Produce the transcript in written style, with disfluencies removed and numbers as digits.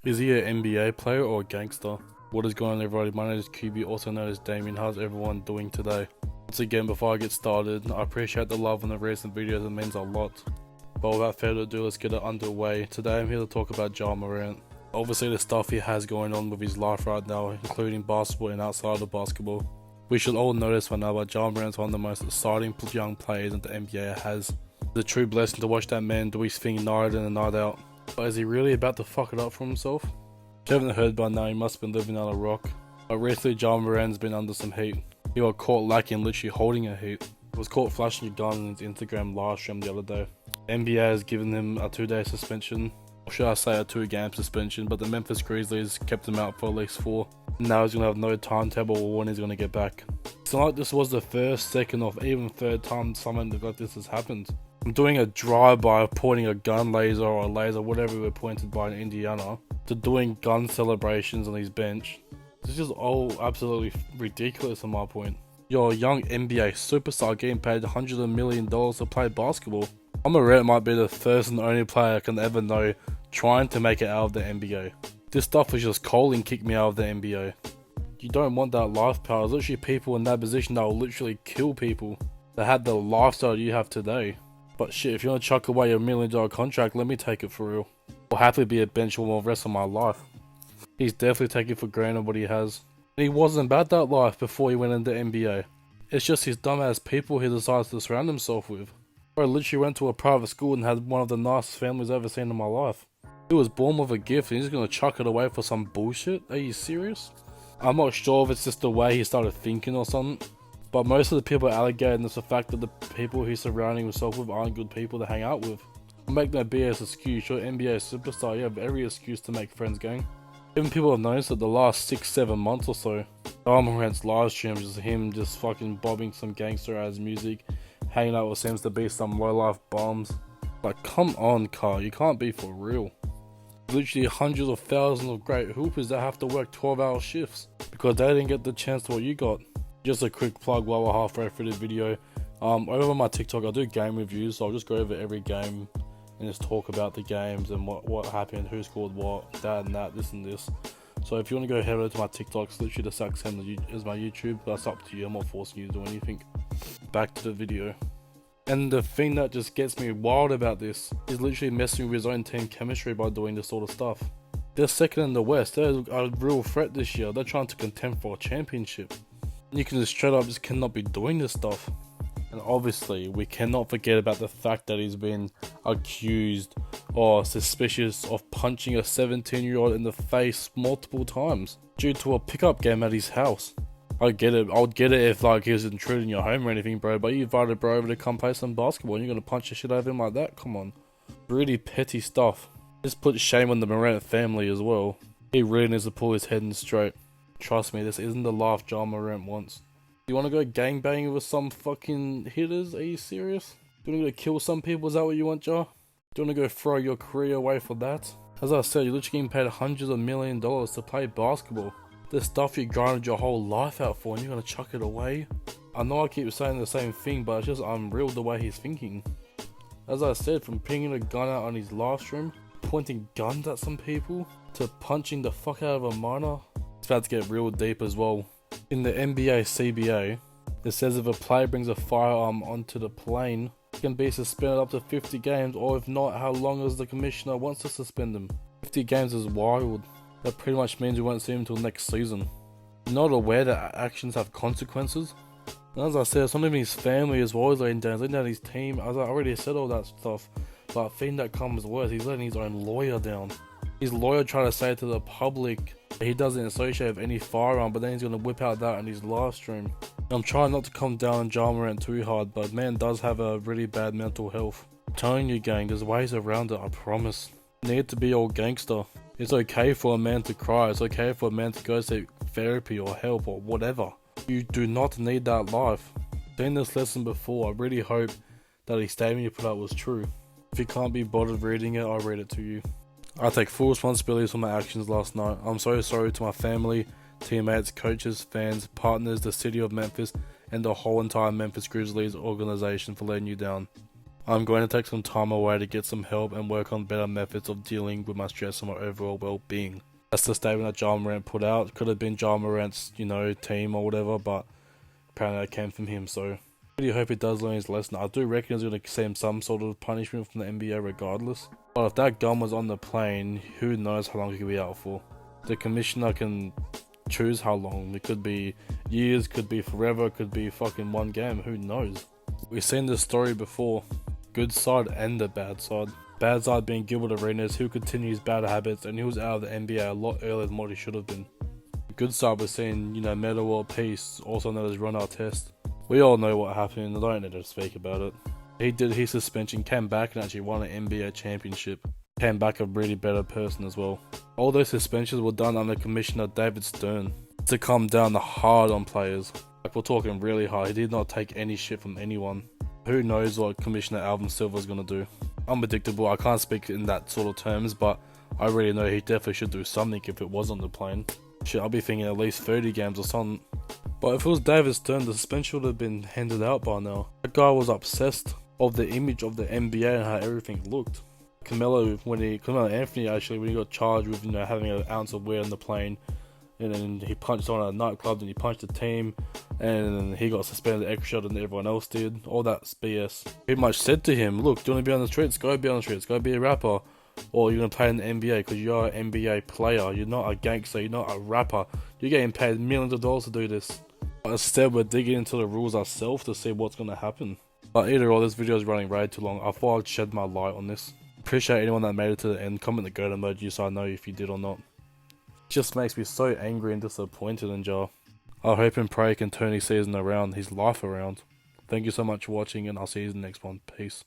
Is he an NBA player or a gangster? What is going on, everybody? My name is QB, also known as Damien. How's everyone doing today? Once again, before I get started, I appreciate the love on the recent videos, it means a lot. But without further ado, let's get it underway. Today I'm here to talk about Ja Morant. Obviously the stuff he has going on with his life right now, including basketball and outside of basketball. We should all know this by now, but Ja Morant's one of the most exciting young players that the NBA has. It's a true blessing to watch that man do his thing night in and night out. But is he really about to fuck it up for himself? If you haven't heard by now, he must have been living on a rock. But recently Ja Morant's been under some heat. He got caught lacking, literally holding a heat. He was caught flashing a gun in his Instagram live stream the other day. The NBA has given him a 2-day suspension, or should I say a 2-game suspension, but the Memphis Grizzlies kept him out for at least 4. Now he's going to have no timetable or when he's going to get back. It's not like this was the first, second, or even third time something like this has happened. From doing a drive-by of pointing a gun laser or a laser, whatever we were pointed by in Indiana, to doing gun celebrations on his bench. This is all absolutely ridiculous from my point. You're a young NBA superstar getting paid $100 million to play basketball. Morant might be the first and only player I can ever know trying to make it out of the NBA. This stuff was just calling kick me out of the NBA. You don't want that life, pal. There's literally people in that position that will literally kill people that had the lifestyle you have today. But shit, if you want to chuck away your $1 million contract, let me take it for real. I'll happily be a bench for the rest of my life. He's definitely taking for granted what he has. And he wasn't about that life before he went into NBA. It's just his dumbass people he decides to surround himself with. I literally went to a private school and had one of the nicest families I've ever seen in my life. He was born with a gift and he's gonna chuck it away for some bullshit? Are you serious? I'm not sure if it's just the way he started thinking or something, but most of the people alleging is the fact that the people he's surrounding himself with aren't good people to hang out with. I'll make that BS excuse. You're an NBA superstar, you have every excuse to make friends, gang. Even people have noticed that the last 6-7 months or so, Morant's live streams is him just fucking bobbing some gangster ass music, hanging out what seems to be some low life bombs. Like, come on, Carl, you can't be for real. Literally hundreds of thousands of great hoopers that have to work 12-hour shifts because they didn't get the chance to what you got. Just a quick plug while we're halfway through the video. Over on my TikTok I do game reviews, so I'll just go over every game and just talk about the games and what happened, who scored what, that and that, this and this. So if you want to go head over to my TikTok, it's literally the exact same as my YouTube, but that's up to you. I'm not forcing you to do anything. Back to the video. And the thing that just gets me wild about this is literally messing with his own team chemistry by doing this sort of stuff. They're second in the West, they're a real threat this year, they're trying to contend for a championship. You can just straight up just cannot be doing this stuff. And obviously we cannot forget about the fact that he's been accused or suspicious of punching a 17-year-old in the face multiple times due to a pickup game at his house. I get it, I'll get it if like he was intruding your home or anything, bro, but you invited bro over to come play some basketball and you're gonna punch the shit out of him like that? Come on. Really petty stuff. This puts shame on the Morant family as well. He really needs to pull his head in straight. Trust me, this isn't the life Ja Morant wants. You wanna go gangbanging with some fucking hitters? Are you serious? Do you wanna go kill some people? Is that what you want, Ja? Do you wanna go throw your career away for that? As I said, you're literally getting paid hundreds of millions of dollars to play basketball. The stuff you grinded your whole life out for and you're gonna chuck it away? I know I keep saying the same thing, but it's just unreal the way he's thinking. As I said, from pinging a gun out on his live stream, pointing guns at some people, to punching the fuck out of a minor. It's about to get real deep as well. In the NBA CBA, it says if a player brings a firearm onto the plane, he can be suspended up to 50 games, or if not, how long as the commissioner wants to suspend him. 50 games is wild. That pretty much means we won't see him until next season. You're not aware that actions have consequences? And as I said, it's not even his family as well as laying down his team. As I already said all that stuff, but the thing that comes worse, he's letting his own lawyer down. His lawyer tried to say to the public that he doesn't associate with any firearm, but then he's going to whip out that on his live stream. I'm trying not to come down on Ja Morant too hard, but man does have a really bad mental health. I'm telling you, gang, there's ways around it, I promise. You need to be all gangster. It's okay for a man to cry, it's okay for a man to go seek therapy or help or whatever. You do not need that life. I've seen this lesson before, I really hope that his statement you put out was true. If you can't be bothered reading it, I'll read it to you. I take full responsibility for my actions last night. I'm so sorry to my family, teammates, coaches, fans, partners, the city of Memphis, and the whole entire Memphis Grizzlies organization for letting you down. I'm going to take some time away to get some help and work on better methods of dealing with my stress and my overall well-being. That's the statement that Ja Morant put out. Could have been Ja Morant's, team or whatever, but apparently it came from him, so I really hope he does learn his lesson. I do reckon he's going to see him some sort of punishment from the NBA regardless. But if that gun was on the plane, who knows how long he could be out for. The commissioner can choose how long. It could be years, could be forever, could be fucking one game, who knows. We've seen this story before. Good side and the bad side. Bad side being Gilbert Arenas, who continued his bad habits and he was out of the NBA a lot earlier than what he should have been. Good side we're seeing, Meta World Peace, also known as Ron Artest. We all know what happened, I don't need to speak about it. He did his suspension, came back and actually won an NBA championship. Came back a really better person as well. All those suspensions were done under Commissioner David Stern to come down the hard on players. Like, we're talking really hard. He did not take any shit from anyone. Who knows what Commissioner Alvin Silver's gonna do. Unpredictable, I can't speak in that sort of terms, but I really know he definitely should do something if it was on the plane. Shit, I'll be thinking at least 30 games or something. But if it was David Stern, the suspension would have been handed out by now. That guy was obsessed of the image of the NBA and how everything looked. Carmelo Anthony actually, when he got charged with having an ounce of weed on the plane, and then he punched someone at a nightclub, then he punched the team, and then he got suspended extra than everyone else did. All that's BS. Pretty much said to him, look, do you want to be on the streets? Go be on the streets. Go be a rapper. Or you're going to play in the NBA because you're an NBA player. You're not a gangster. You're not a rapper. You're getting paid millions of dollars to do this. But instead, we're digging into the rules ourselves to see what's going to happen. But either or, this video is running way too long. I thought I'd shed my light on this. Appreciate anyone that made it to the end. Comment the goat emoji so I know if you did or not. It just makes me so angry and disappointed in Ja. I hope and pray he can turn his season around, his life around. Thank you so much for watching, and I'll see you in the next one. Peace.